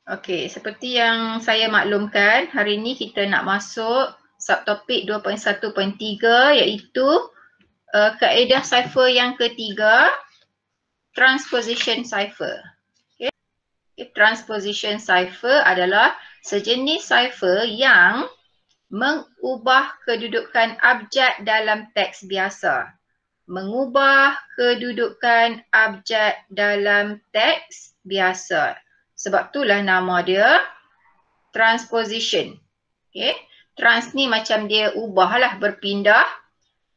Okey, seperti yang saya maklumkan, hari ini kita nak masuk subtopik 2.1.3 iaitu kaedah cipher yang ketiga, transposition cipher. Okay. Transposition cipher adalah sejenis cipher yang mengubah kedudukan abjad dalam teks biasa. Mengubah kedudukan abjad dalam teks biasa. Sebab itulah nama dia transposition. Okay. Trans ni macam dia ubahlah, berpindah.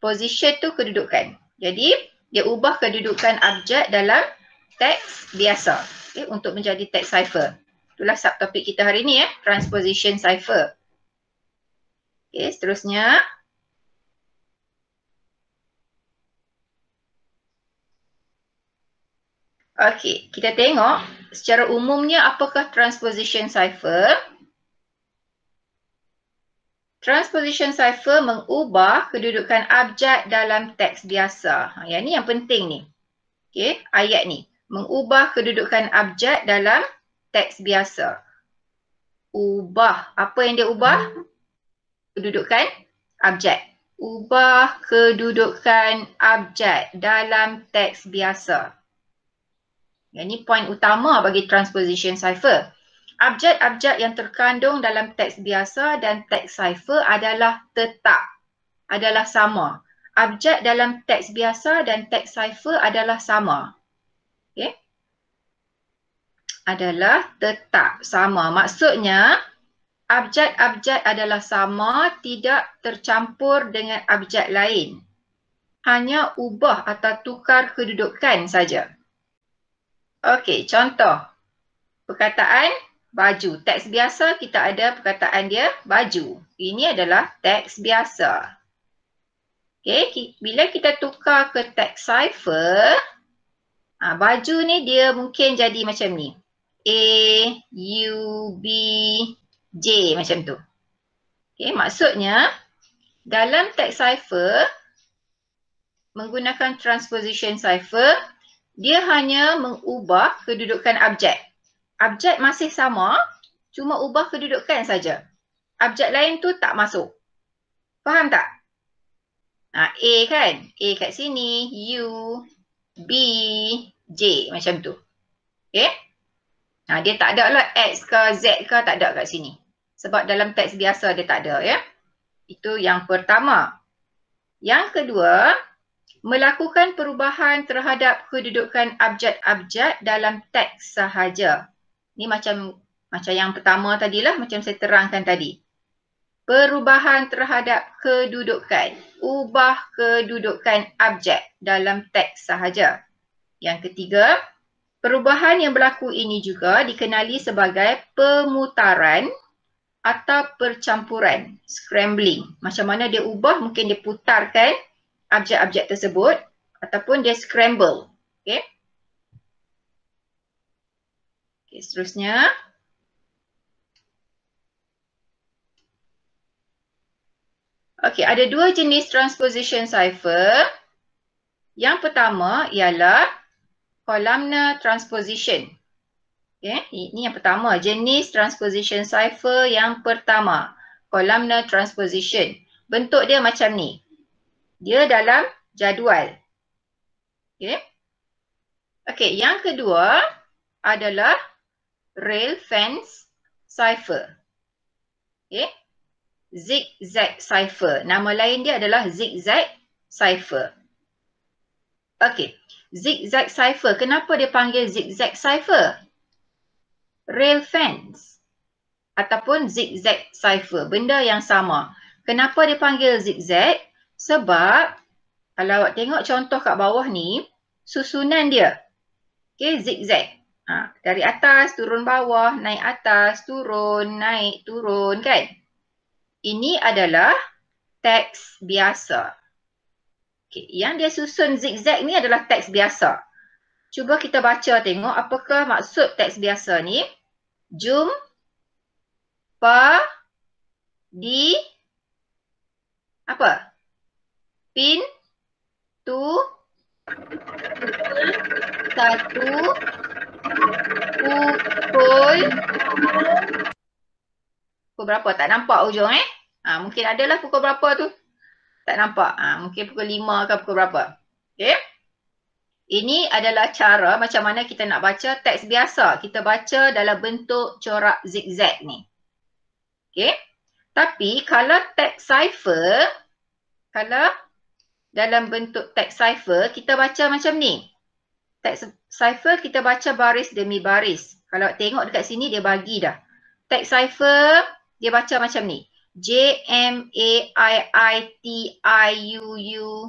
Position tu kedudukan. Jadi dia ubah kedudukan abjad dalam teks biasa. Okay. Untuk menjadi teks cipher. Itulah subtopik kita hari ni, transposition cipher. Okay, seterusnya. Okey, kita tengok secara umumnya apakah transposition cipher. Transposition cipher mengubah kedudukan abjad dalam teks biasa. Yang ni yang penting ni. Okey, ayat ni. Mengubah kedudukan abjad dalam teks biasa. Ubah. Apa yang dia ubah? Kedudukan abjad. Ubah kedudukan abjad dalam teks biasa. Yang ni poin utama bagi transposition cipher. Abjad-abjad yang terkandung dalam teks biasa dan teks cipher adalah tetap, adalah sama. Abjad dalam teks biasa dan teks cipher adalah sama. Okay. Adalah tetap sama. Maksudnya, abjad-abjad adalah sama, tidak tercampur dengan abjad lain. Hanya ubah atau tukar kedudukan saja. Okey, contoh. Perkataan baju. Teks biasa kita ada perkataan dia baju. Ini adalah teks biasa. Okey, bila kita tukar ke teks cipher, baju ni dia mungkin jadi macam ni. A, U, B, J macam tu. Okey, maksudnya dalam teks cipher menggunakan transposition cipher, dia hanya mengubah kedudukan abjad. Abjad masih sama, cuma ubah kedudukan saja. Abjad lain tu tak masuk. Faham tak? A kan? A kat sini, U, B, J macam tu. Okay? Dia tak ada lah X ke Z ke, tak ada kat sini. Sebab dalam teks biasa dia tak ada, ya. Itu yang pertama. Yang kedua, melakukan perubahan terhadap kedudukan abjad-abjad dalam teks sahaja. Ni macam yang pertama tadilah, macam saya terangkan tadi. Perubahan terhadap kedudukan. Ubah kedudukan abjad dalam teks sahaja. Yang ketiga, perubahan yang berlaku ini juga dikenali sebagai pemutaran atau percampuran, scrambling. Macam mana dia ubah, mungkin dia putarkan abjad-abjad tersebut ataupun dia scramble. Okey. Okey, seterusnya. Okey, ada dua jenis transposition cipher. Yang pertama ialah columnar transposition. Okey, ini yang pertama, jenis transposition cipher yang pertama, columnar transposition. Bentuk dia macam ni. Dia dalam jadual. Okey. Okey, yang kedua adalah rail fence cipher. Okey. Zigzag cipher. Nama lain dia adalah zigzag cipher. Okey. Zigzag cipher. Kenapa dia panggil zigzag cipher? Rail fence ataupun zigzag cipher. Benda yang sama. Kenapa dia panggil zigzag? Sebab kalau awak tengok contoh kat bawah ni, susunan dia. Okey, zigzag. Dari atas, turun bawah, naik atas, turun, naik, turun kan? Ini adalah teks biasa. Okay, yang dia susun zigzag ni adalah teks biasa. Cuba kita baca tengok apakah maksud teks biasa ni. Jumpa di apa? Pintu satu pukul berapa? Tak nampak ujung mungkin adalah pukul berapa tu. Tak nampak. Mungkin pukul 5 ke pukul berapa. Okey. Ini adalah cara macam mana kita nak baca teks biasa. Kita baca dalam bentuk corak zigzag ni. Okey. Tapi kalau teks cipher, kalau dalam bentuk teks cipher, kita baca macam ni. Teks cipher kita baca baris demi baris. Kalau tengok dekat sini dia bagi dah. Teks cipher dia baca macam ni. JMAIITIUU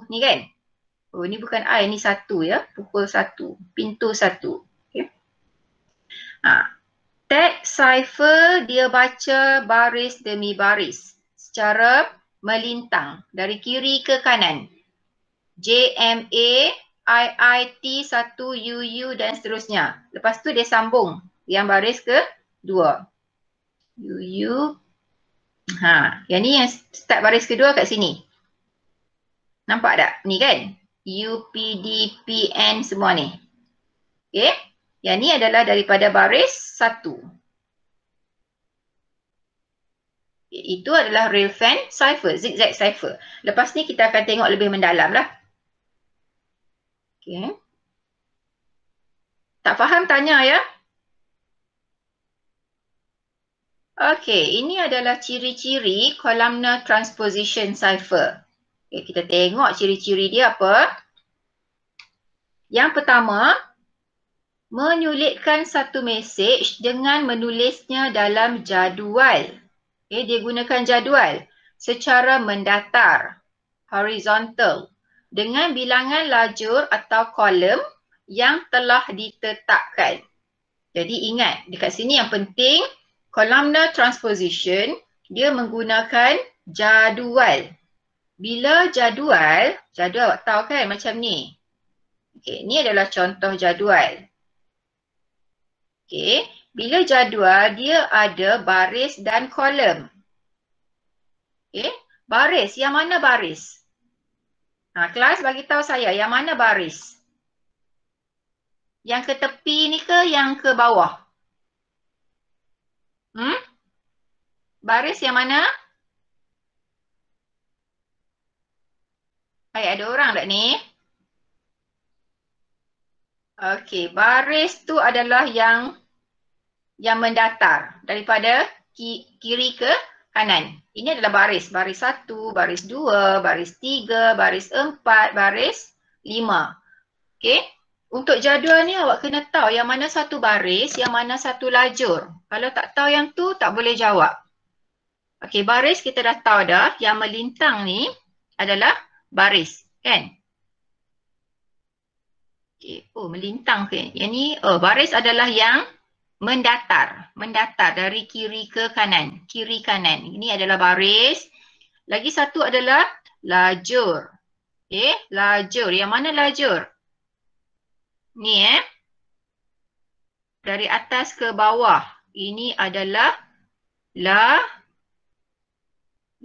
ni kan? Oh, ni bukan I, ni 1 ya. Pukul 1. Pintu 1. Okay. Teks cipher dia baca baris demi baris secara melintang dari kiri ke kanan. JMAIIT1UU dan seterusnya. Lepas tu dia sambung yang baris kedua. UU. Yang ni yang start baris kedua kat sini. Nampak tak? Ni kan? UPDPN semua ni. Okay. Yang ni adalah daripada baris 1. Itu adalah real fan cipher, zigzag cipher. Lepas ni kita akan tengok lebih mendalam lah. Okay. Tak faham tanya ya? Okay, ini adalah ciri-ciri columnar transposition cipher. Okay, kita tengok ciri-ciri dia apa. Yang pertama, menyulitkan satu mesej dengan menulisnya dalam jadual. Okay, dia gunakan jadual secara mendatar, horizontal, dengan bilangan lajur atau kolom yang telah ditetapkan. Jadi ingat, dekat sini yang penting, columnar transposition, dia menggunakan jadual. Bila jadual awak tahu kan macam ni. Okay, ni adalah contoh jadual. Okay, bila jadual dia ada baris dan kolom. Okay, baris, yang mana baris? Kelas bagi tahu saya yang mana baris? Yang ke tepi ni ke yang ke bawah? Baris yang mana? Ada orang tak ni? Okey, baris tu adalah yang mendatar daripada kiri ke kanan. Ini adalah baris. Baris 1, baris 2, baris 3, baris 4, baris 5. Okey. Untuk jadual ni awak kena tahu yang mana satu baris, yang mana satu lajur. Kalau tak tahu yang tu, tak boleh jawab. Okey, baris kita dah tahu dah. Yang melintang ni adalah baris, kan? Okay. Oh, melintang ke? Yang ni, baris adalah yang mendatar dari kiri ke kanan, kiri kanan. Ini adalah baris. Lagi satu adalah lajur. Okay, lajur. Yang mana lajur? Ni dari atas ke bawah. Ini adalah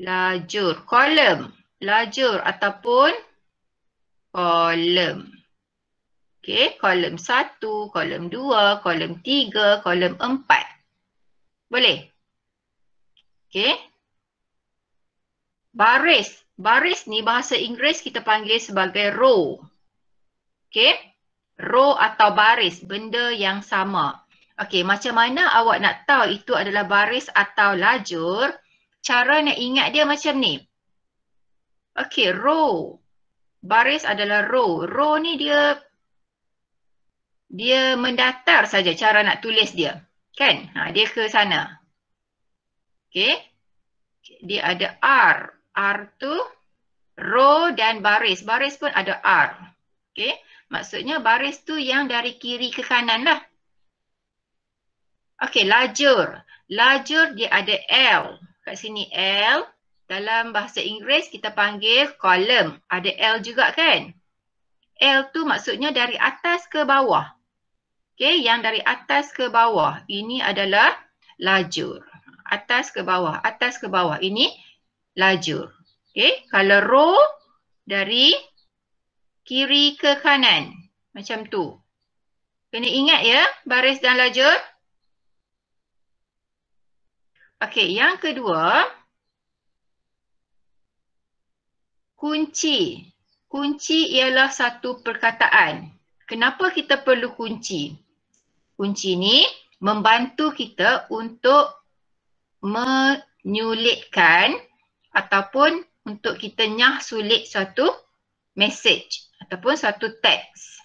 lajur, kolom, lajur ataupun kolom. Okey, kolom 1, kolom 2, kolom 3, kolom 4. Boleh? Okey. Baris. Baris ni bahasa Inggeris kita panggil sebagai row. Okey. Row atau baris, benda yang sama. Okey, macam mana awak nak tahu itu adalah baris atau lajur? Cara nak ingat dia macam ni. Okey, row. Baris adalah row. Row ni dia mendatar saja cara nak tulis dia. Kan? Dia ke sana. Okey. Dia ada R. R tu row dan baris. Baris pun ada R. Okey. Maksudnya baris tu yang dari kiri ke kanan lah. Okey, lajur. Lajur dia ada L. Kat sini L. Dalam bahasa Inggeris kita panggil kolom. Ada L juga kan? L tu maksudnya dari atas ke bawah. Okey, yang dari atas ke bawah. Ini adalah lajur. Atas ke bawah, atas ke bawah. Ini lajur. Okey, kalau row dari kiri ke kanan. Macam tu. Kena ingat ya, baris dan lajur. Okey, yang kedua, kunci. Kunci ialah satu perkataan. Kenapa kita perlu kunci? Kunci ni membantu kita untuk menyulitkan ataupun untuk kita nyah sulit suatu message ataupun suatu teks.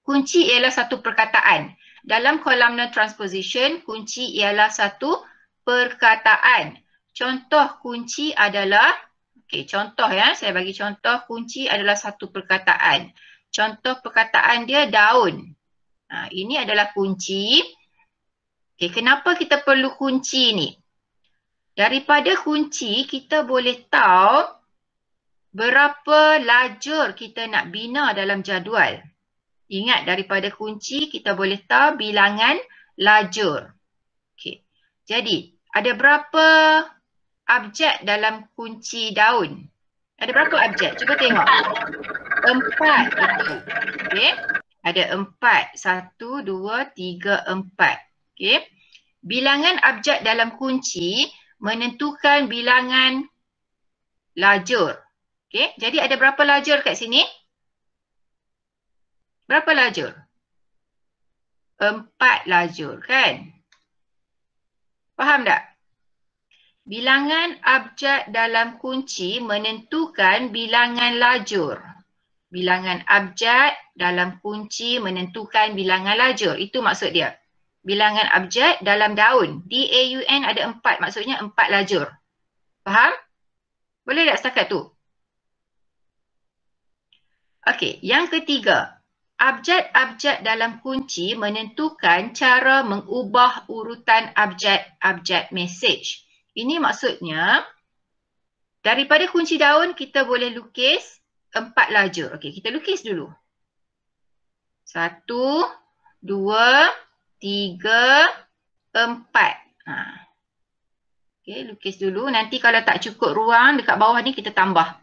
Kunci ialah satu perkataan. Dalam kolumnar transposition, kunci ialah satu perkataan. Contoh kunci adalah, contoh ya, saya bagi contoh kunci adalah satu perkataan. Contoh perkataan dia daun. Ini adalah kunci. Kenapa kita perlu kunci ni? Daripada kunci, kita boleh tahu berapa lajur kita nak bina dalam jadual. Ingat, daripada kunci kita boleh tahu bilangan lajur. Jadi, ada berapa abjad dalam kunci daun? Ada berapa abjad? Cuba tengok. 4. Betul. Ada 4. 1, 2, 3, 4. Bilangan abjad dalam kunci menentukan bilangan lajur. Jadi ada berapa lajur kat sini? Berapa lajur? 4 lajur kan? Faham tak? Bilangan abjad dalam kunci menentukan bilangan lajur. Bilangan abjad dalam kunci menentukan bilangan lajur. Itu maksud dia. Bilangan abjad dalam daun. D-A-U-N ada 4. Maksudnya 4 lajur. Faham? Boleh tak setakat tu? Okey, yang ketiga. Abjad-abjad dalam kunci menentukan cara mengubah urutan abjad-abjad message. Ini maksudnya, daripada kunci daun kita boleh lukis 4 lajur. Okey, kita lukis dulu. 1, 2, 3, 4. Okey, lukis dulu. Nanti kalau tak cukup ruang dekat bawah ni kita tambah.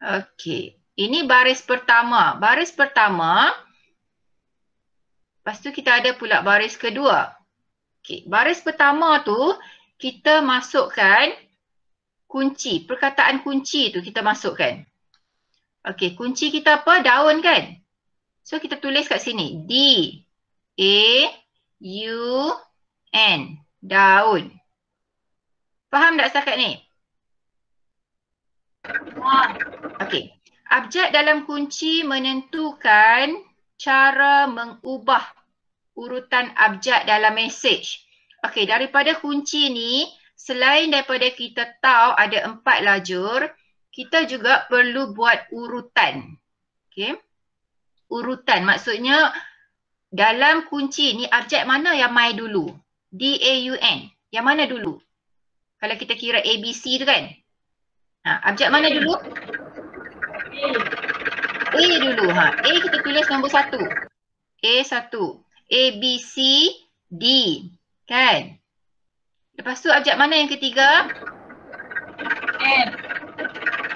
Okey. Ini baris pertama. Baris pertama. Lepas tu kita ada pula baris kedua. Okey, baris pertama tu kita masukkan kunci. Perkataan kunci tu kita masukkan. Okey, kunci kita apa? Daun kan? So kita tulis kat sini. D-A-U-N. Daun. Faham tak setakat ni? Okey. Abjad dalam kunci menentukan cara mengubah urutan abjad dalam mesej. Okey, daripada kunci ni, selain daripada kita tahu ada 4 lajur, kita juga perlu buat urutan. Okey. Urutan maksudnya dalam kunci ni abjad mana yang mai dulu? D-A-U-N. Yang mana dulu? Kalau kita kira ABC tu kan? Abjad mana dulu? A dulu. A kita tulis nombor 1. A1. A, B, C, D. Kan? Lepas tu abjad mana yang ketiga?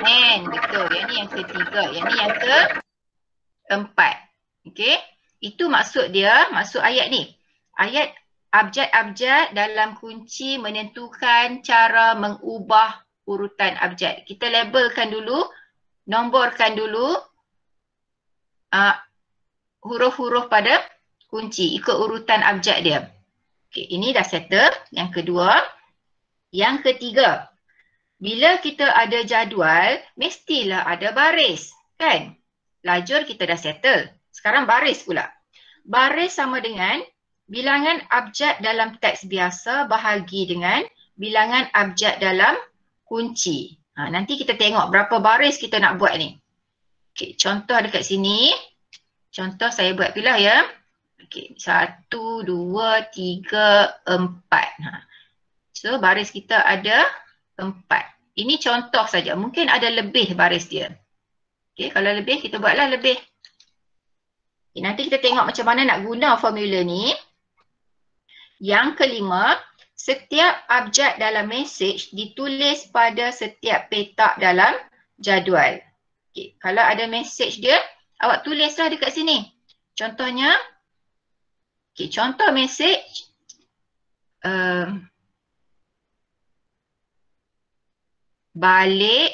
N. Betul. Yang ni yang ketiga. Yang ni yang keempat. Okey. Itu maksud dia, maksud ayat ni. Ayat abjad-abjad dalam kunci menentukan cara mengubah urutan abjad. Kita labelkan dulu, nomborkan dulu huruf-huruf pada kunci ikut urutan abjad dia. Okey, ini dah settle. Yang kedua. Yang ketiga. Bila kita ada jadual, mestilah ada baris. Kan? Lajur kita dah settle. Sekarang baris pula. Baris sama dengan bilangan abjad dalam teks biasa bahagi dengan bilangan abjad dalam kunci. Nanti kita tengok berapa baris kita nak buat ni. Okey, contoh dekat sini. Contoh saya buat pula ya. Okey, 1, 2, 3, 4. So, baris kita ada 4. Ini contoh saja. Mungkin ada lebih baris dia. Okey, kalau lebih kita buatlah lebih. Okay, nanti kita tengok macam mana nak guna formula ni. Yang kelima, setiap abjad dalam mesej ditulis pada setiap petak dalam jadual. Okay, kalau ada mesej dia, awak tulislah dekat sini. Contohnya, okay, contoh mesej balik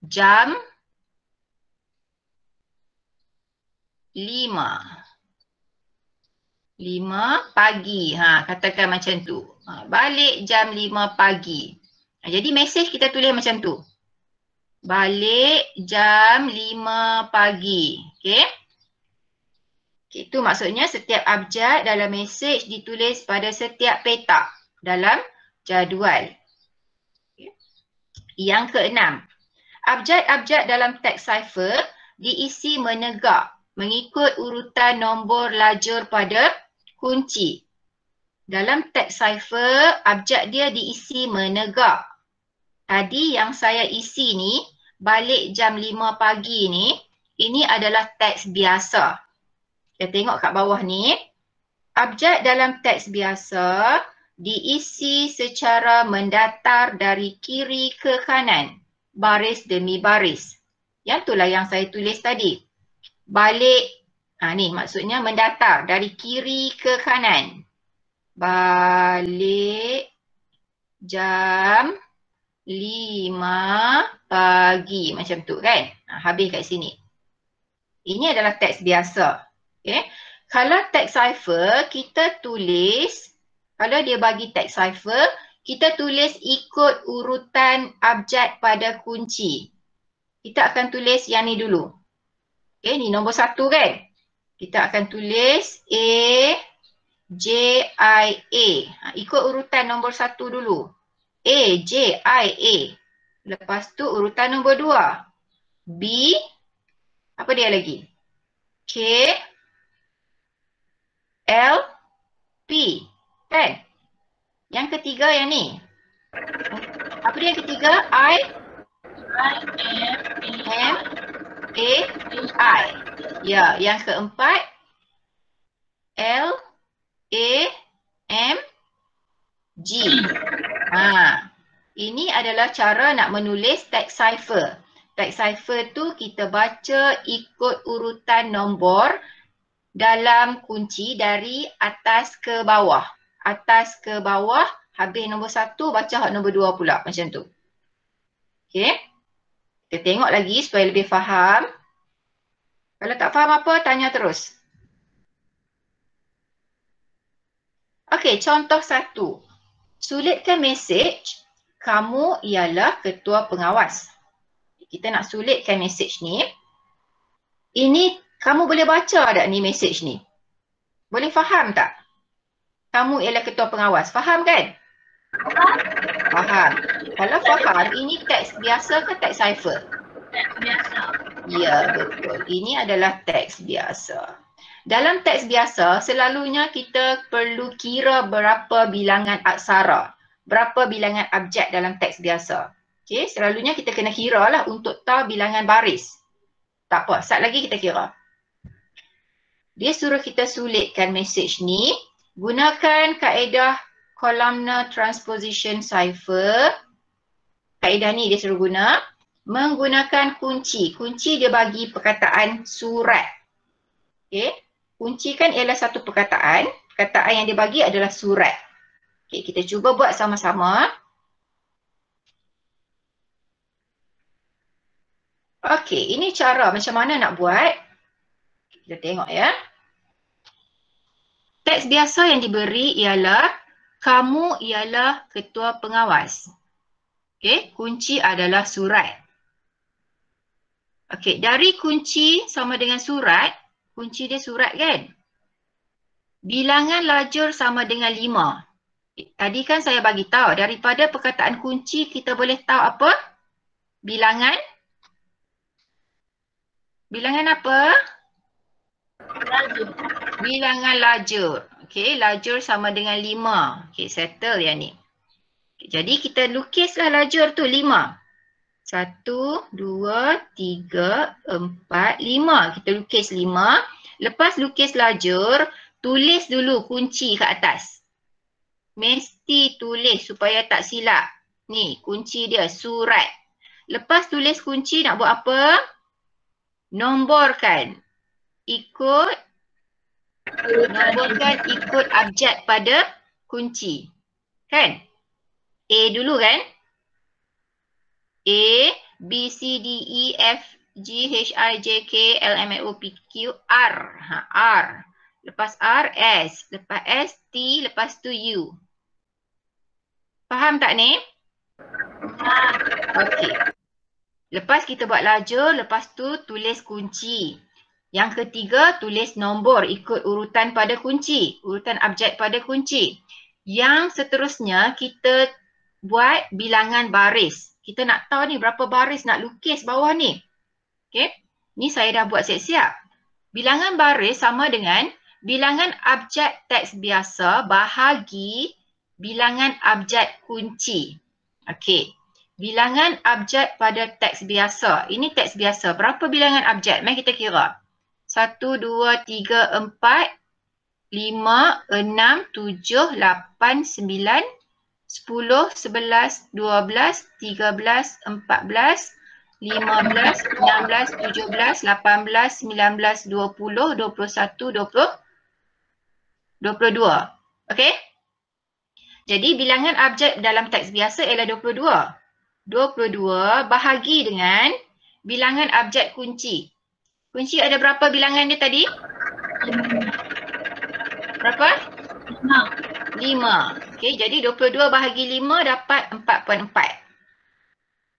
jam 5 pagi. Katakan macam tu. Balik jam 5 pagi. Jadi mesej kita tulis macam tu. Balik jam 5 pagi. Okey. Itu maksudnya setiap abjad dalam mesej ditulis pada setiap petak dalam jadual. Okay. Yang keenam, abjad-abjad dalam teks cipher diisi menegak mengikut urutan nombor lajur pada kunci. Dalam teks cipher, abjad dia diisi menegak. Tadi yang saya isi ni, balik jam 5 pagi ni, ini adalah teks biasa. Kita tengok kat bawah ni, abjad dalam teks biasa diisi secara mendatar dari kiri ke kanan, baris demi baris. Yang itulah yang saya tulis tadi. Balik, ni maksudnya mendatar dari kiri ke kanan. Balik jam 5 pagi, macam tu kan? Habis kat sini. Ini adalah teks biasa. Okay. Kalau teks cipher, kita tulis, kalau dia bagi teks cipher, kita tulis ikut urutan abjad pada kunci. Kita akan tulis yang ni dulu. Okay, ni nombor 1 kan? Kita akan tulis A, J, I, A. Ikut urutan nombor 1 dulu. A, J, I, A. Lepas tu urutan nombor 2. B, apa dia lagi? K, L, P. Kan? Yang ketiga yang ni. Apa dia yang ketiga? I, M, A, I. Ya, yang keempat. L, A, M, G. Ini adalah cara nak menulis teks cipher. Teks cipher tu kita baca ikut urutan nombor dalam kunci dari atas ke bawah. Atas ke bawah, habis nombor 1, baca hak nombor 2 pula. Macam tu. Okey. Kita tengok lagi supaya lebih faham. Kalau tak faham apa, tanya terus. Okey, contoh 1. Sulitkan mesej, kamu ialah ketua pengawas. Kita nak sulitkan mesej ni. Ini kamu boleh baca tak ni mesej ni? Boleh faham tak? Kamu ialah ketua pengawas. Faham kan? Faham. Kalau faham, ini teks biasa ke teks cipher? Teks biasa. Ya, betul. Ini adalah teks biasa. Dalam teks biasa, selalunya kita perlu kira berapa bilangan aksara, berapa bilangan abjad dalam teks biasa. Okey, selalunya kita kena kira lah untuk tahu bilangan baris. Tak apa, sat lagi kita kira. Dia suruh kita sulitkan mesej ni, gunakan kaedah columnar transposition cipher. Kaedah ni dia suruh guna, menggunakan kunci. Kunci dia bagi perkataan surat. Okey. Kunci kan ialah satu perkataan. Perkataan yang dia bagi adalah surat. Okay, kita cuba buat sama-sama. Okey, ini cara macam mana nak buat. Kita tengok ya. Teks biasa yang diberi ialah kamu ialah ketua pengawas. Okey, kunci adalah surat. Okey, dari kunci sama dengan surat. Kunci dia surat kan? Bilangan lajur sama dengan 5. Tadi kan saya bagi tahu daripada perkataan kunci kita boleh tahu apa? Bilangan? Bilangan apa? Lajur. Bilangan lajur. Okey, lajur sama dengan 5. Okey, settle yang ni. Okay, jadi kita lukislah lajur tu 5. 1, 2, 3, 4, 5. Kita lukis 5. Lepas lukis lajur, tulis dulu kunci kat atas. Mesti tulis supaya tak silap. Ni kunci dia, surat. Lepas tulis kunci nak buat apa? Nomborkan. ikut, nomborkan ikut abjad pada kunci. Kan? A dulu kan? A, B, C, D, E, F, G, H, I, J, K, L, M, N, O, P, Q, R. R. Lepas R, S. Lepas S, T. Lepas tu U. Faham tak ni? Okey. Lepas kita buat lajur, lepas tu tulis kunci. Yang ketiga, tulis nombor ikut urutan pada kunci. Urutan abjad pada kunci. Yang seterusnya, kita buat bilangan baris. Kita nak tahu ni berapa baris nak lukis bawah ni. Okey. Ni saya dah buat siap-siap. Bilangan baris sama dengan bilangan abjad teks biasa bahagi bilangan abjad kunci. Okey. Bilangan abjad pada teks biasa. Ini teks biasa. Berapa bilangan abjad? Mari kita kira. 1, 2, 3, 4, 5, 6, 7, 8, 9, 10, 11, 12, 13, 14, 15, 16, 17, 18, 19, 20, 21, 22. Okey? Jadi bilangan abjad dalam teks biasa ialah 22. 22 bahagi dengan bilangan abjad kunci. Kunci ada berapa bilangan dia tadi? Berapa? 5. Okey, jadi 22 bahagi 5 dapat 4.4.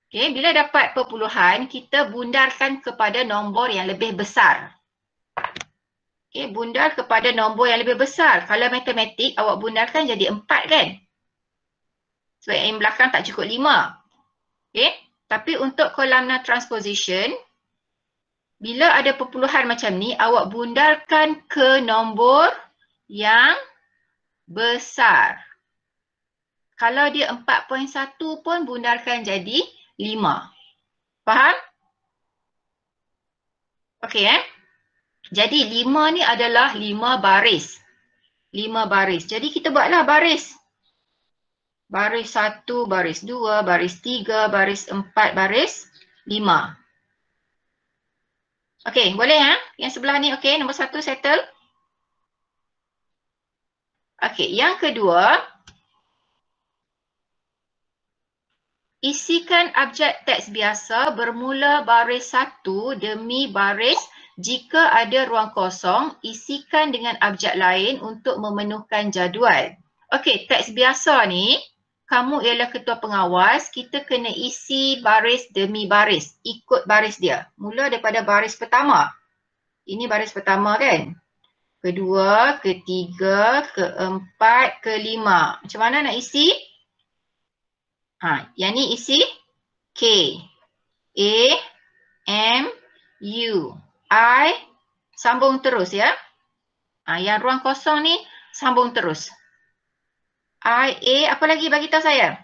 Okey, bila dapat perpuluhan, kita bundarkan kepada nombor yang lebih besar. Okey, bundar kepada nombor yang lebih besar. Kalau matematik, awak bundarkan jadi 4 kan? Sebab yang belakang tak cukup 5. Okey, tapi untuk columnar transposition, bila ada perpuluhan macam ni, awak bundarkan ke nombor yang besar. Kalau dia 4.1 pun bundarkan jadi 5. Faham? Okey Jadi 5 ni adalah 5 baris. 5 baris. Jadi kita buatlah baris. Baris 1, baris 2, baris 3, baris 4, baris 5. Okey, boleh Yang sebelah ni okey, nombor 1 settle. Okey, yang kedua, isikan abjad teks biasa bermula baris 1 demi baris. Jika ada ruang kosong, isikan dengan abjad lain untuk memenuhkan jadual. Okey, teks biasa ni, kamu ialah ketua pengawas, kita kena isi baris demi baris, ikut baris dia. Mula daripada baris pertama. Ini baris pertama kan? Kedua, ketiga, keempat, kelima. Macam mana nak isi? Yang ni isi K, A, M, U, I, sambung terus ya. Yang ruang kosong ni sambung terus. I, A, apa lagi bagi tahu saya?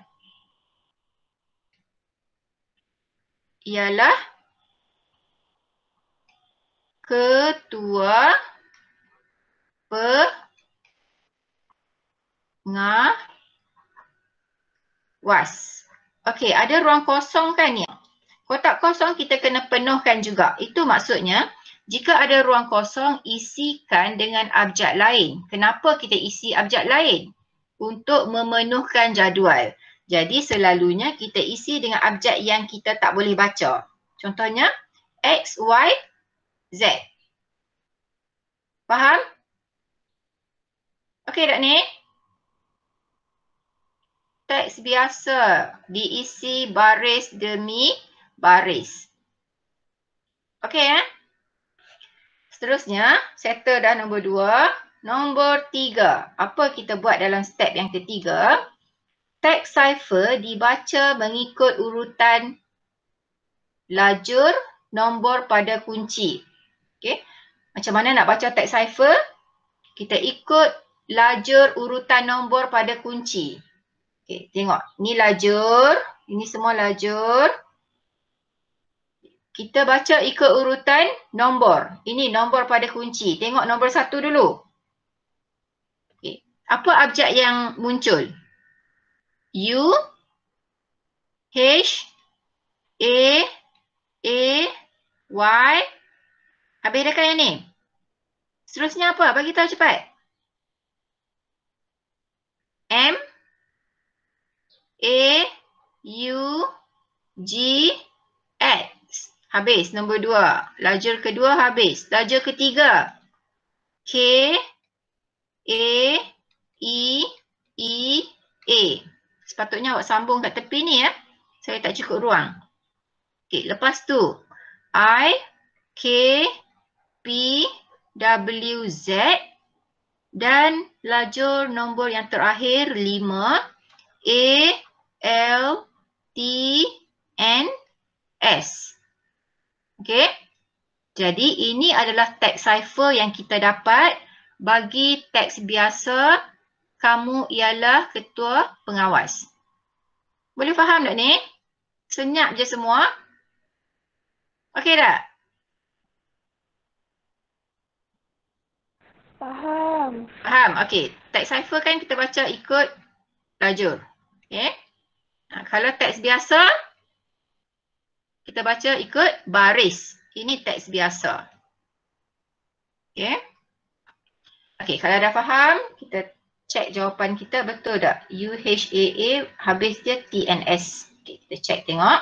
Ialah ketua pengawas. Okey, ada ruang kosong kan ni? Kotak kosong kita kena penuhkan juga. Itu maksudnya, jika ada ruang kosong, isikan dengan abjad lain. Kenapa kita isi abjad lain? Untuk memenuhkan jadual. Jadi selalunya kita isi dengan abjad yang kita tak boleh baca. Contohnya, X, Y, Z. Faham? Okey tak ni? Teks biasa diisi baris demi baris. Okey Seterusnya, settle dah nombor 2. Nombor 3. Apa kita buat dalam step yang ketiga? Teks cipher dibaca mengikut urutan lajur nombor pada kunci. Okey. Macam mana nak baca teks cipher? Kita ikut lajur urutan nombor pada kunci. Okey, tengok. Ni lajur. Ini semua lajur. Kita baca ikut urutan nombor. Ini nombor pada kunci. Tengok nombor 1 dulu. Okay. Apa abjad yang muncul? U, H, A, Y. Habis dah kan yang ni? Seterusnya apa? Bagi tahu cepat. M, A, U, G, X. Habis nombor 2. Lajur kedua habis. Lajur ketiga. K, A, E, E, A. Sepatutnya awak sambung kat tepi ni ya. Saya tak cukup ruang. Okey, lepas tu I, K, P, W, Z dan lajur nombor yang terakhir 5 A, L, T, N, S. Okey. Jadi ini adalah teks cipher yang kita dapat. Bagi teks biasa, kamu ialah ketua pengawas. Boleh faham tak ni? Senyap je semua. Okey tak? Faham. Faham? Okey. Teks cipher kan kita baca ikut lajur. Okey. Kalau teks biasa, kita baca ikut baris. Ini teks biasa. Okey. Okey, kalau dah faham, kita cek jawapan kita betul tak? UHAA habis dia TNS. Okay, kita cek tengok.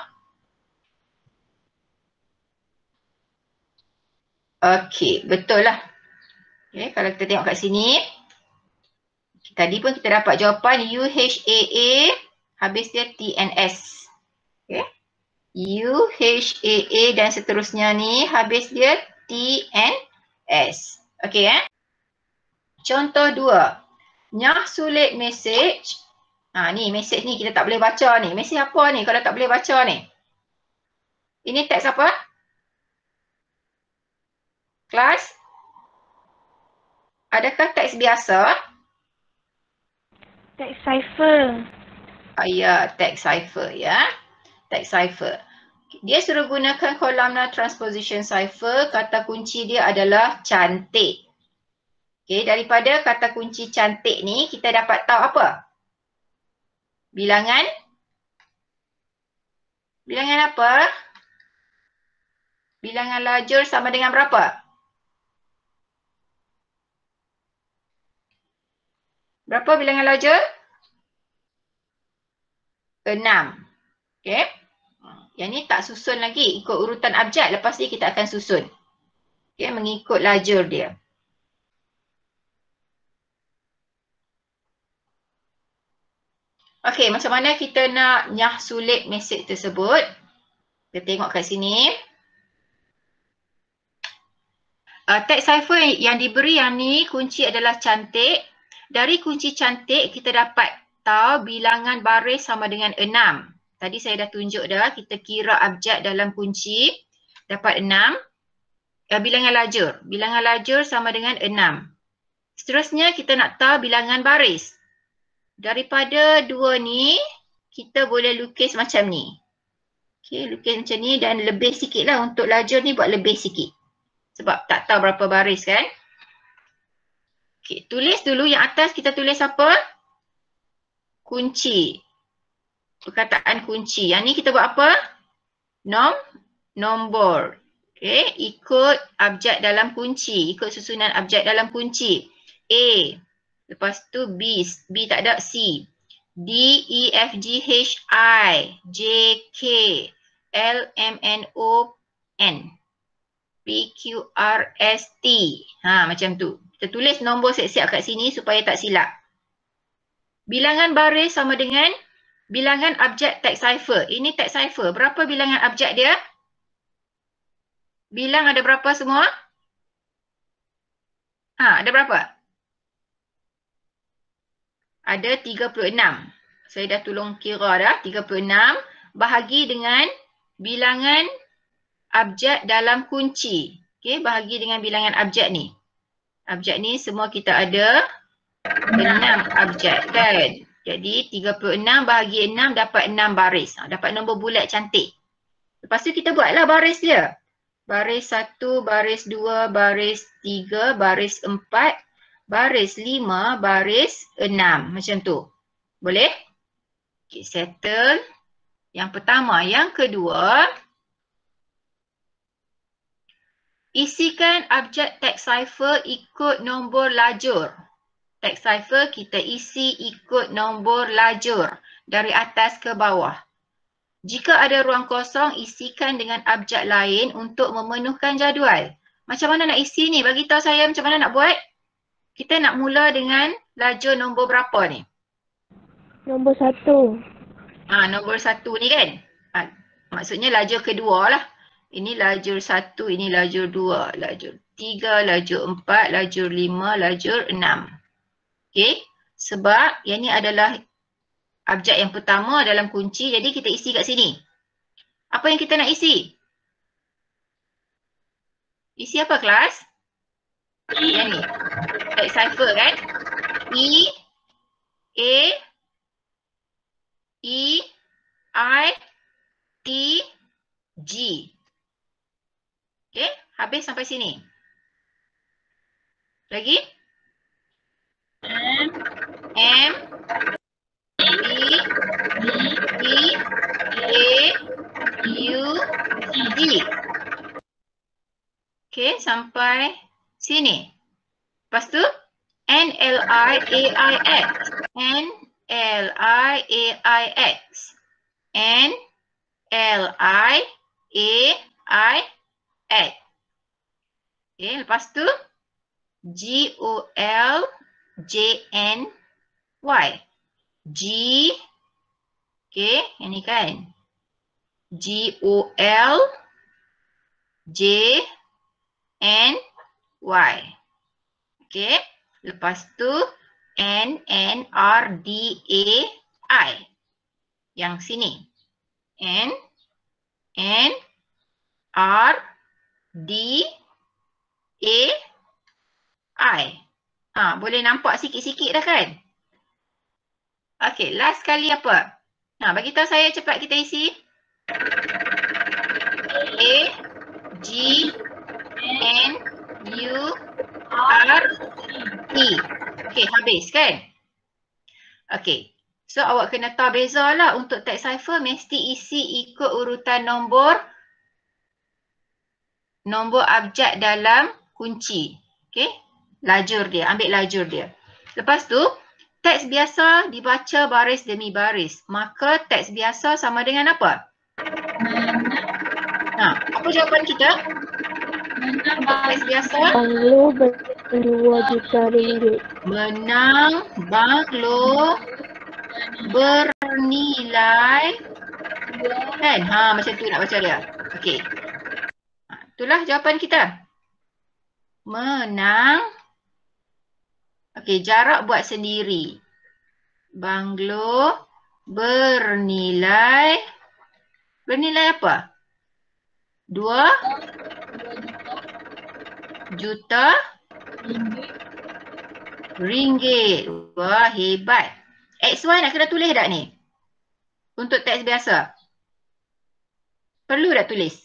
Okey, betul lah. Okay, kalau kita tengok kat sini. Tadi pun kita dapat jawapan UHAA habis dia TNS. Okay. UHAA dan seterusnya ni habis dia TNS. Okey Contoh 2. Nyah sulit message. Ni message ni kita tak boleh baca ni. Message apa ni kalau tak boleh baca ni? Ini teks apa? Kelas? Adakah teks biasa? Teks cipher. Ya, teks cipher ya. Teks cipher. Dia suruh gunakan columnar transposition cipher. Kata kunci dia adalah cantik. Okey, daripada kata kunci cantik ni kita dapat tahu apa? Bilangan? Bilangan apa? Bilangan lajur sama dengan berapa? Berapa bilangan lajur? 6. Okey. Yang ni tak susun lagi ikut urutan abjad. Lepas ni kita akan susun. Okey, mengikut lajur dia. Okey, macam mana kita nak nyah sulit mesej tersebut? Kita tengok kat sini. Teks cipher yang diberi yang ni kunci adalah cantik. Dari kunci cantik kita dapat tahu bilangan baris sama dengan 6. Tadi saya dah tunjuk dah, kita kira abjad dalam kunci dapat 6. Bilangan lajur. Bilangan lajur sama dengan 6. Seterusnya kita nak tahu bilangan baris. Daripada 2 ni, kita boleh lukis macam ni. Okey, lukis macam ni dan lebih sikit lah untuk lajur ni buat lebih sikit. Sebab tak tahu berapa baris kan. Okey, tulis dulu yang atas kita tulis apa? Kunci. Perkataan kunci. Yang ni kita buat apa? Nombor. Okey, ikut abjad dalam kunci. Ikut susunan abjad dalam kunci. A. Lepas tu B. B tak ada C. D, E, F, G, H, I, J, K, L, M, N, O, N. P, Q, R, S, T. Macam tu. Kita tulis nombor siap-siap kat sini supaya tak silap. Bilangan baris sama dengan bilangan abjad teks cipher. Ini teks cipher. Berapa bilangan abjad dia? Bilang ada berapa semua? Ada berapa? Ada 36. Saya dah tolong kira dah. 36 bahagi dengan bilangan abjad dalam kunci. Okey, bahagi dengan bilangan abjad ni. Abjad ni semua kita ada 6 abjad kan. Jadi 36 bahagi 6 dapat 6 baris. Dapat nombor bulat cantik. Lepas tu kita buatlah baris dia. Baris 1, baris 2, baris 3, baris 4, baris 5, baris 6. Macam tu. Boleh? Okay, settle. Yang pertama. Yang kedua. Isikan abjad teks cipher ikut nombor lajur. Teks cipher kita isi ikut nombor lajur dari atas ke bawah. Jika ada ruang kosong, isikan dengan abjad lain untuk memenuhkan jadual. Macam mana nak isi ni? Bagi tahu saya macam mana nak buat. Kita nak mula dengan lajur nombor berapa ni? Nombor 1. Nombor 1 ni kan? Maksudnya lajur kedua lah. Ini lajur 1, ini lajur 2, lajur 3, lajur 4, lajur 5, lajur 6. Okey, sebab yang ni adalah abjad yang pertama dalam kunci, jadi kita isi kat sini. Apa yang kita nak isi? Isi apa kelas? Yang ni. Teks cipher kan? E, A, E, I, T, G. Okey, habis sampai sini. Lagi? M, B, D, A, U, D. Okey, sampai sini. Lepas tu, N, L, I, A, I, X. N, L, I, A, I, X. N, L, I, A, I, X. Okay, lepas tu G, O, L, J, N, Y. G, okay, yang ni kan. G, O, L, J, N, Y. Okay, lepas tu N, N, R, D, A, I. Yang sini. N, N, R, D, A, I. Boleh nampak sikit-sikit dah kan? Okay, last kali apa? Bagi tahu saya cepat kita isi. A, G, N, U, R, T. Okay, habis kan? Okay, so awak kena tahu bezalah untuk teks cipher mesti isi ikut urutan nombor abjad dalam kunci. Okay, lajur dia, ambil lajur dia. Lepas tu, teks biasa dibaca baris demi baris. Maka teks biasa sama dengan apa? Apa jawapan kita? Teks biasa. Banglo bernilai 2 juta ringgit. Menang banglo bernilai kan? Macam tu nak baca dia. Okey. Itulah jawapan kita. Menang. Okey, jarak buat sendiri. Banglo bernilai apa? 2 juta ringgit. Wah, hebat. XY nak kena tulis tak ni? Untuk teks biasa. Perlu tak tulis?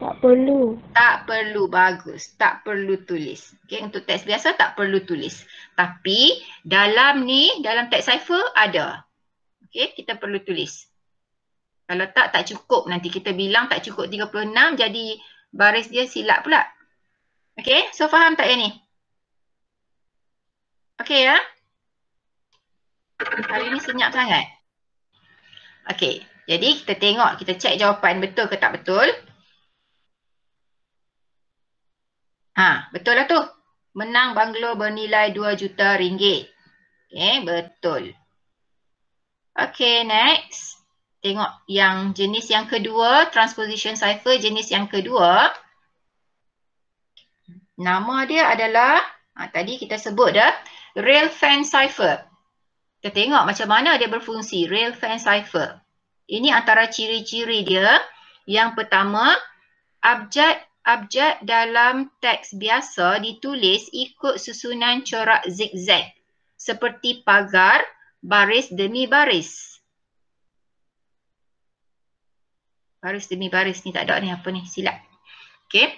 Tak perlu. Tak perlu, bagus. Tak perlu tulis. Okay, untuk teks biasa tak perlu tulis. Tapi dalam ni, dalam teks cipher ada. Okay, kita perlu tulis. Kalau tak cukup. Nanti kita bilang tak cukup 36, jadi baris dia silap pula. Okay, so faham tak yang ni? Okay ya? Hari ni senyap sangat. Okay, jadi kita tengok, kita cek jawapan betul ke tak betul. Betul lah tu. Menang banglo bernilai 2 juta ringgit. Okay, betul. Okay, next. Tengok yang jenis yang kedua, transposition cipher jenis yang kedua. Nama dia adalah, tadi kita sebut dah, railfan cipher. Kita tengok macam mana dia berfungsi, railfan cipher. Ini antara ciri-ciri dia. Yang pertama, abjad dalam teks biasa ditulis ikut susunan corak zigzag. Seperti pagar, baris demi baris. Baris demi baris ni tak ada ni, apa ni, silap. Okay.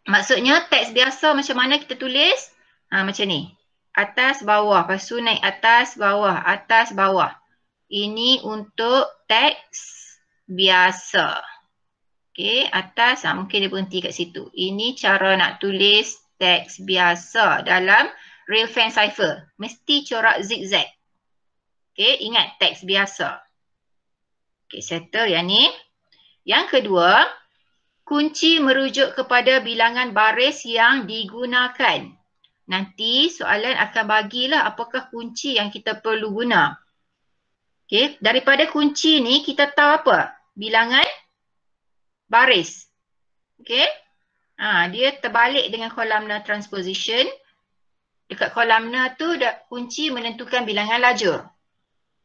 Maksudnya teks biasa macam mana kita tulis? Macam ni. Atas, bawah. Lepas tu naik atas, bawah. Atas, bawah. Ini untuk teks biasa. Okey, atas mungkin dia berhenti kat situ. Ini cara nak tulis teks biasa dalam Railfen Cipher. Mesti corak zigzag. Okey, ingat teks biasa. Okey, settle yang ni. Yang kedua, kunci merujuk kepada bilangan baris yang digunakan. Nanti soalan akan bagilah apakah kunci yang kita perlu guna. Okey, daripada kunci ni kita tahu apa? Bilangan baris. Okey. Dia terbalik dengan columnar transposition. Dekat columnar tu kunci menentukan bilangan lajur.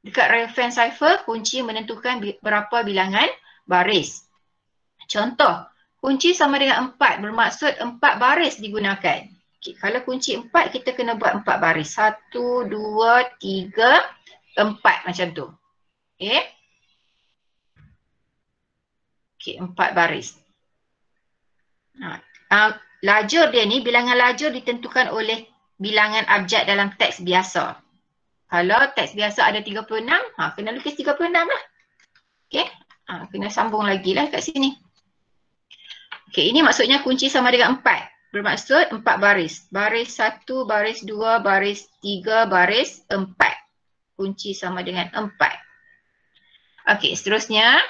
Dekat Railfen Cipher kunci menentukan berapa bilangan baris. Contoh, kunci sama dengan 4 bermaksud 4 baris digunakan. Okay, kalau kunci 4 kita kena buat 4 baris. 1, 2, 3, 4 macam tu. Okay. Okay, 4 baris. Lajur dia ni, bilangan lajur ditentukan oleh bilangan abjad dalam teks biasa. Kalau teks biasa ada 36, kena lukis 36 lah. Okay, kena sambung lagi lah kat sini. Okay, ini maksudnya kunci sama dengan 4. Bermaksud 4 baris. Baris 1, baris 2, baris 3, baris 4. Kunci sama dengan 4. Okay, seterusnya.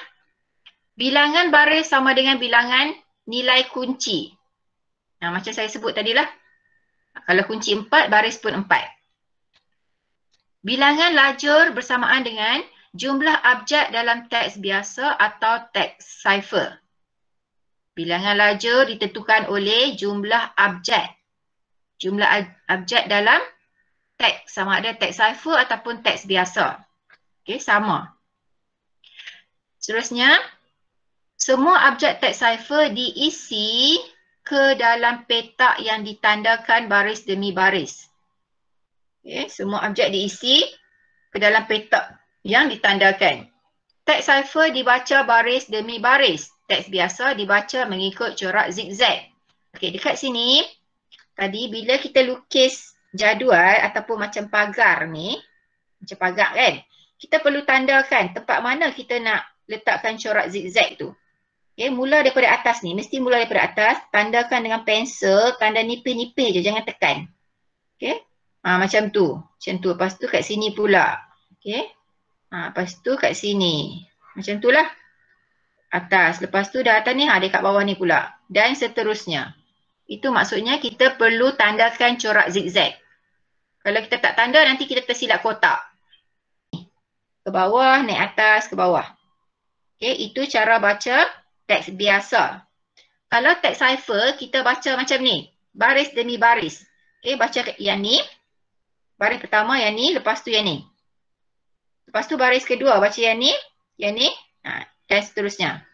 Bilangan baris sama dengan bilangan nilai kunci. Macam saya sebut tadilah. Kalau kunci 4, baris pun 4. Bilangan lajur bersamaan dengan jumlah abjad dalam teks biasa atau teks cipher. Bilangan lajur ditentukan oleh jumlah abjad. Jumlah abjad dalam teks, sama ada teks cipher ataupun teks biasa. Okey, sama. Seterusnya, semua abjad teks cipher diisi ke dalam petak yang ditandakan baris demi baris. Okay, semua abjad diisi ke dalam petak yang ditandakan. Teks cipher dibaca baris demi baris. Teks biasa dibaca mengikut corak zigzag. Okey, dekat sini, tadi bila kita lukis jadual ataupun macam pagar ni, macam pagar kan, kita perlu tandakan tempat mana kita nak letakkan corak zigzag tu. Okay, mula daripada atas ni, mesti mula daripada atas, tandakan dengan pensel, tanda nipis-nipis je, jangan tekan. Okay, macam tu. Macam tu, lepas tu kat sini pula. Okay, lepas tu kat sini. Macam tu lah. Atas, lepas tu dah atas ni, dia kat bawah ni pula. Dan seterusnya. Itu maksudnya kita perlu tandakan corak zigzag. Kalau kita tak tanda, nanti kita tersilap kotak. Ke bawah, naik atas, ke bawah. Okay, itu cara baca teks biasa. Kalau teks cipher, kita baca macam ni. Baris demi baris. Okay, baca yang ni. Baris pertama yang ni, lepas tu yang ni. Lepas tu baris kedua, baca yang ni, dan seterusnya.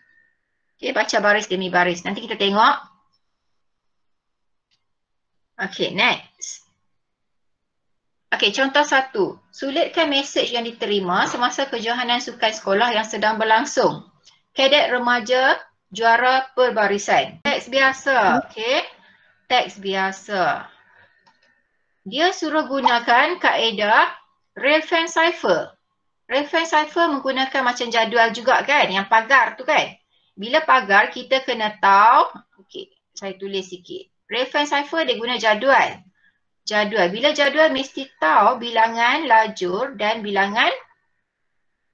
Okay, baca baris demi baris. Nanti kita tengok. Okay, next. Okay, contoh 1. Sulitkan mesej yang diterima semasa kejohanan sukan sekolah yang sedang berlangsung. Kadet remaja juara perbarisan. Teks biasa. Okay. Teks biasa. Dia suruh gunakan kaedah Railfen Cipher. Railfen Cipher menggunakan macam jadual juga kan. Yang pagar tu kan. Bila pagar kita kena tahu. Okay. Saya tulis sikit. Railfen Cipher dia guna jadual. Jadual. Bila jadual mesti tahu bilangan lajur dan bilangan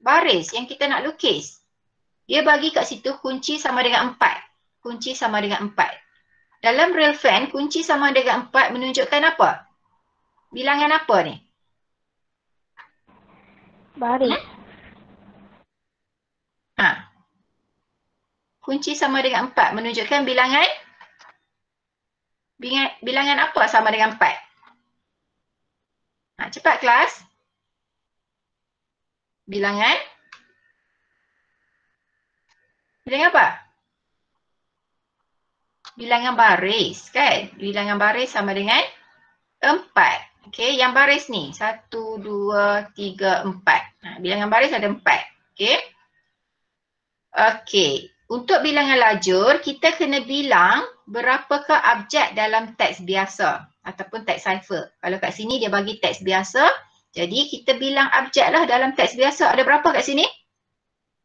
baris yang kita nak lukis. Dia bagi kat situ kunci sama dengan 4. Kunci sama dengan 4. Dalam Railfen, kunci sama dengan 4 menunjukkan apa? Bilangan apa ni? Baris. Kunci sama dengan 4 menunjukkan bilangan? Bilangan apa sama dengan 4? Cepat kelas. Bilangan apa? Bilangan baris kan? Bilangan baris sama dengan 4. Okey, yang baris ni 1, 2, 3, 4. Bilangan baris ada 4. Okey. Okey, untuk bilangan lajur kita kena bilang berapakah abjad dalam teks biasa ataupun teks cipher. Kalau kat sini dia bagi teks biasa, jadi kita bilang abjad lah dalam teks biasa. Ada berapa kat sini?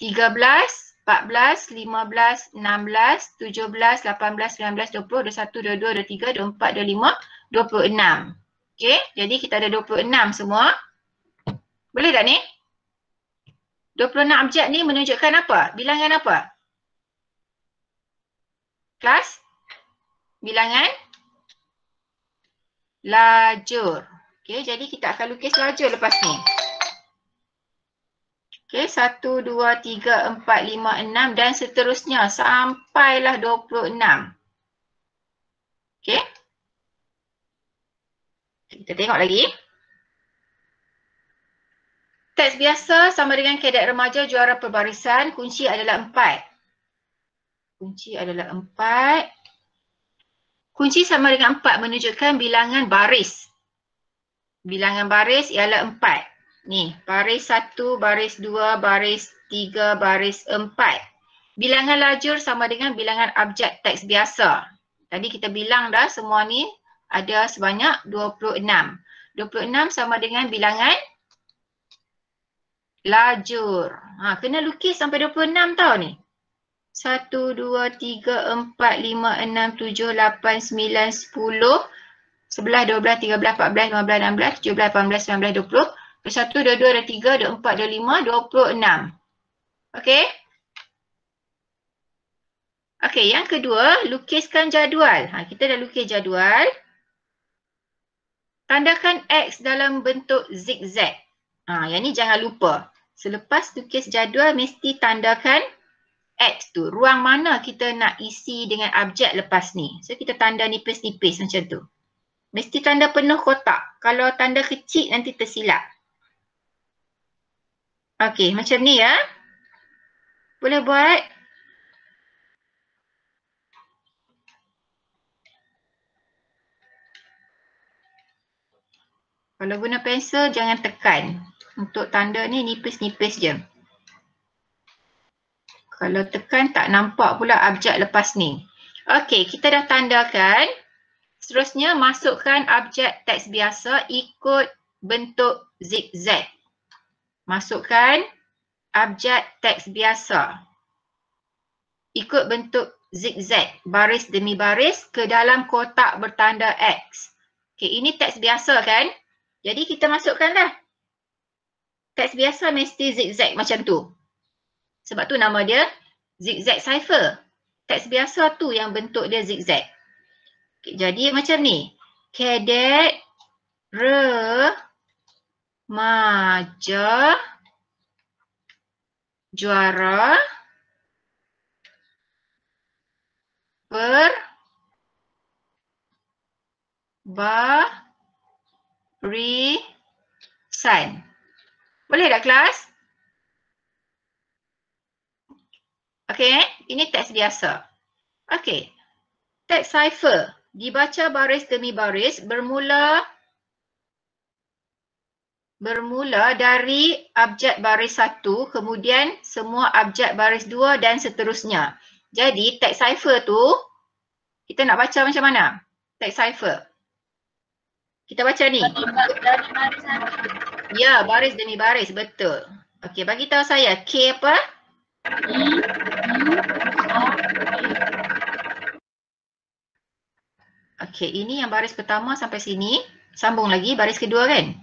13, 14, 15, 16, 17, 18, 19, 20, 21, 22, 23, 24, 25, 26. Okey, jadi kita ada 26 semua. Boleh tak ni? 26 abjad ni menunjukkan apa? Bilangan apa? Kelas? Bilangan lajur. Okey, jadi kita akan lukis lajur lepas ni. Okey, 1, 2, 3, 4, 5, 6 dan seterusnya sampailah 26. Okey. Kita tengok lagi. Teks biasa sama dengan kadet remaja juara perbarisan. Kunci adalah 4. Kunci adalah 4. Kunci sama dengan 4 menunjukkan bilangan baris. Bilangan baris ialah 4. Ni, baris 1, baris 2, baris 3, baris 4. Bilangan lajur sama dengan bilangan abjad teks biasa. Tadi kita bilang dah semua ni ada sebanyak 26. 26 sama dengan bilangan lajur. Kena lukis sampai 26 tau ni. 1, 2, 3, 4, 5, 6, 7, 8, 9, 10, 11, 12, 13, 14, 15, 16, 17, 18, 19, 20, 21, 22, 23, 24, 25, 26. Okey? Okey, yang kedua, lukiskan jadual. Kita dah lukis jadual. Tandakan X dalam bentuk zigzag. Yang ni jangan lupa. Selepas lukis jadual, mesti tandakan X tu. Ruang mana kita nak isi dengan abjad lepas ni. So, kita tanda nipis-nipis macam tu. Mesti tanda penuh kotak. Kalau tanda kecil nanti tersilap. Okey, macam ni ya. Boleh buat. Kalau guna pensel, jangan tekan. Untuk tanda ni nipis-nipis je. Kalau tekan tak nampak pula abjad lepas ni. Okey, kita dah tandakan. Seterusnya masukkan abjad teks biasa ikut bentuk zigzag. Masukkan abjad teks biasa. Ikut bentuk zigzag. Baris demi baris ke dalam kotak bertanda X. Okey, ini teks biasa kan? Jadi kita masukkan dah. Teks biasa mesti zigzag macam tu. Sebab tu nama dia zigzag cipher. Teks biasa tu yang bentuk dia zigzag. Okay, jadi macam ni. Kadet remaja juara perbarisan. Boleh tak kelas? Okey, ini teks biasa. Okey, teks cipher dibaca baris demi baris bermula dari abjad baris 1, kemudian semua abjad baris 2 dan seterusnya. Jadi teks cipher tu kita nak baca macam mana? Teks cipher. Kita baca ni. Ya, baris demi baris, betul. Okey, bagi tahu saya K apa? Okey, ini yang baris pertama sampai sini. Sambung lagi baris kedua kan?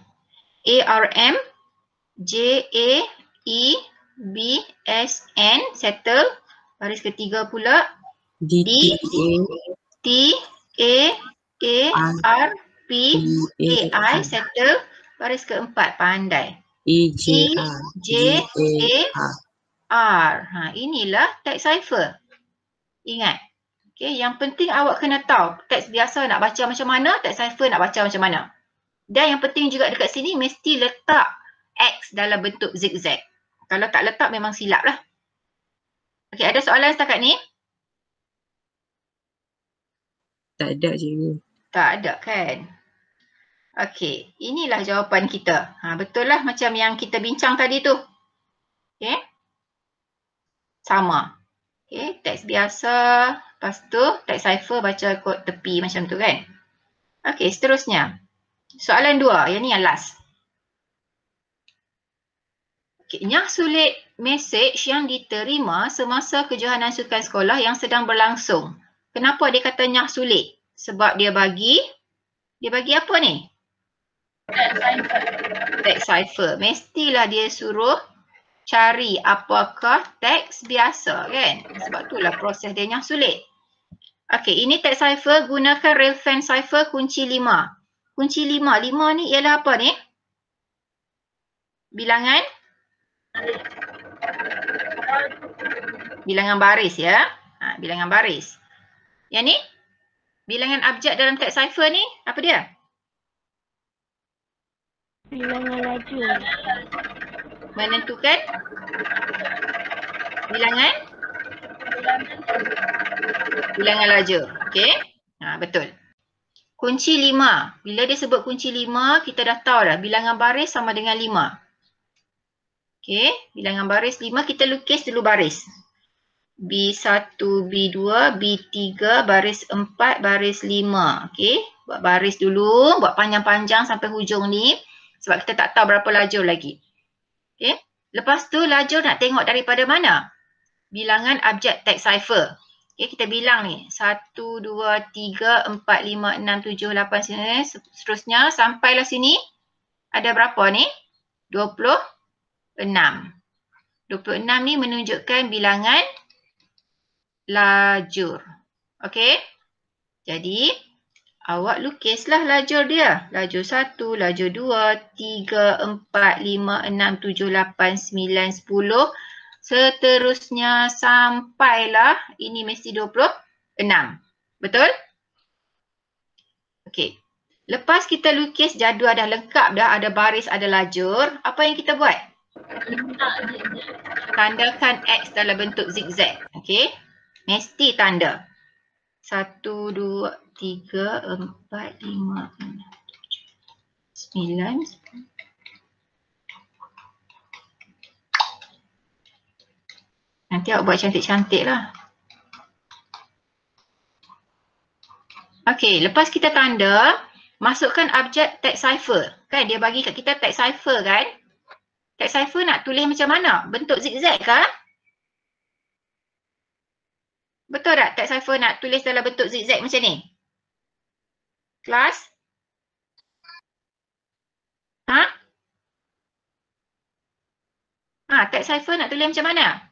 ARM, JAEBSN, settle. Baris ketiga pula DTAARPAI, settle. Baris keempat, pandai. EJAR. Inilah teks cipher. Ingat. Okay, yang penting awak kena tahu teks biasa nak baca macam mana, teks cipher nak baca macam mana. Dan yang penting juga dekat sini mesti letak X dalam bentuk zigzag. Kalau tak letak memang silap lah. Okey, ada soalan setakat ni? Tak ada cikgu. Tak ada kan? Okey, inilah jawapan kita. Betul lah macam yang kita bincang tadi tu. Okey. Sama. Okey, teks biasa. Lepas tu teks cipher baca kod tepi macam tu kan? Okey, seterusnya. Soalan 2, yang ni yang last. Okay, nyah sulit mesej yang diterima semasa kejohanan sukan sekolah yang sedang berlangsung. Kenapa dia kata nyah sulit? Sebab dia bagi apa ni? Teks cipher. Mestilah dia suruh cari apakah teks biasa kan? Sebab itulah proses dia nyah sulit. Okey, ini teks cipher, gunakan relevan cipher kunci 5. Kunci 5. 5 ni ialah apa ni? Bilangan? Bilangan baris ya. Bilangan baris. Yang ni? Bilangan abjad dalam teks cipher ni, apa dia? Bilangan lajur. Menentukan bilangan? Bilangan lajur. Okey. Betul. Kunci 5. Bila dia sebut kunci 5, kita dah tahu dah bilangan baris sama dengan 5. Okey, bilangan baris 5, kita lukis dulu baris. B1, B2, B3, baris 4, baris 5. Okey, buat baris dulu, buat panjang-panjang sampai hujung ni. Sebab kita tak tahu berapa lajur lagi. Okey, lepas tu lajur nak tengok daripada mana? Bilangan abjad teks cipher. Okay, kita bilang ni 1, 2, 3, 4, 5, 6, 7, 8, 9, seterusnya sampailah sini. Ada berapa ni? 26. 26 ni menunjukkan bilangan lajur. Okey. Jadi awak lukislah lajur dia. Lajur 1, lajur 2, 3, 4, 5, 6, 7, 8, 9, 10. Seterusnya sampailah ini mesti 26. Betul? Okey. Lepas kita lukis jadual dah lengkap dah, ada baris, ada lajur, apa yang kita buat? Tandakan X dalam bentuk zigzag. Okey. Mesti tanda. 1, 2, 3, 4, 5, 6, 7, 9, 10. Nanti awak buat cantik-cantik lah. Okey, lepas kita tanda, masukkan abjad teks cipher. Kan dia bagi kat kita teks cipher kan? Teks cipher nak tulis macam mana? Bentuk zigzag kah? Betul tak teks cipher nak tulis dalam bentuk zigzag macam ni? Kelas? Teks cipher nak tulis macam mana?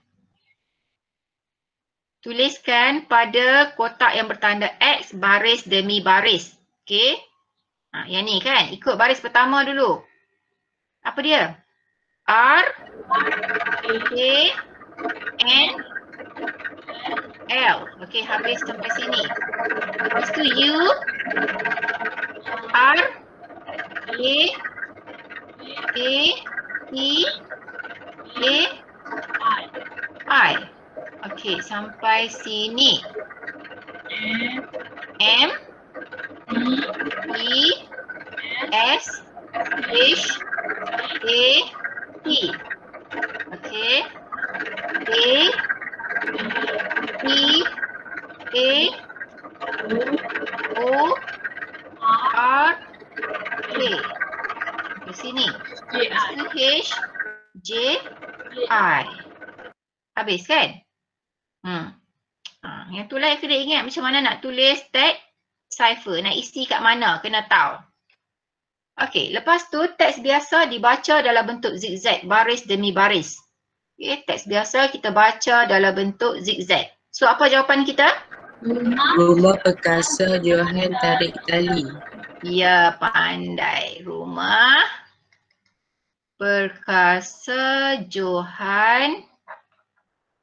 Tuliskan pada kotak yang bertanda X baris demi baris. Okey. Yang ni kan. Ikut baris pertama dulu. Apa dia? R, A, N, L. Okey, habis sampai sini. Lepas tu U, R, A, E, A, I. Okey, sampai sini. M, E, S, H, A, T. Okey. A, P, A, O, R, K. Di sini. H, J, I. Habis kan? Yang itulah yang kena ingat macam mana nak tulis teks cipher. Nak isi kat mana, kena tahu. Okey, lepas tu teks biasa dibaca dalam bentuk zigzag, baris demi baris. Okey, teks biasa kita baca dalam bentuk zigzag. So apa jawapan kita? Rumah perkasa Johan tarik tali. Ya, pandai. Rumah perkasa Johan.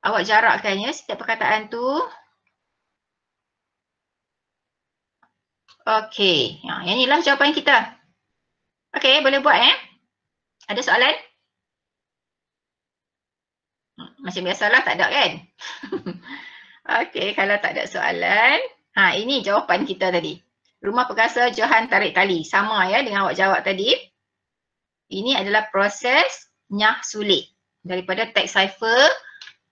Awak jarakkan ya setiap perkataan tu. Okey, yang inilah jawapan kita. Okey, boleh buat Ada soalan? Macam biasalah tak ada kan? Okey, kalau tak ada soalan. Ini jawapan kita tadi. Rumah perkasa Johan tarik tali. Sama ya dengan awak jawab tadi. Ini adalah proses nyah sulit. Daripada teks cipher.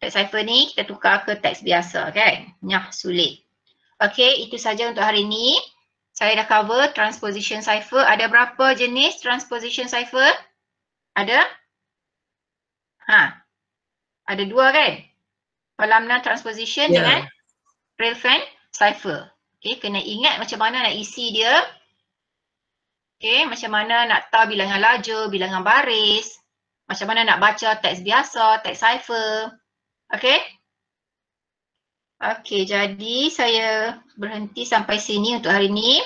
Teks cipher ni kita tukar ke teks biasa kan. Nyah sulit. Okey, itu saja untuk hari ini. Saya dah cover transposition cipher. Ada berapa jenis transposition cipher? Ada? Ada 2 kan? Columnar transposition dengan Rel-Fan cipher. Okay, kena ingat macam mana nak isi dia. Okay, macam mana nak tahu bilangan lajur, bilangan baris. Macam mana nak baca teks biasa, teks cipher. Okay? Okay, jadi saya berhenti sampai sini untuk hari ini.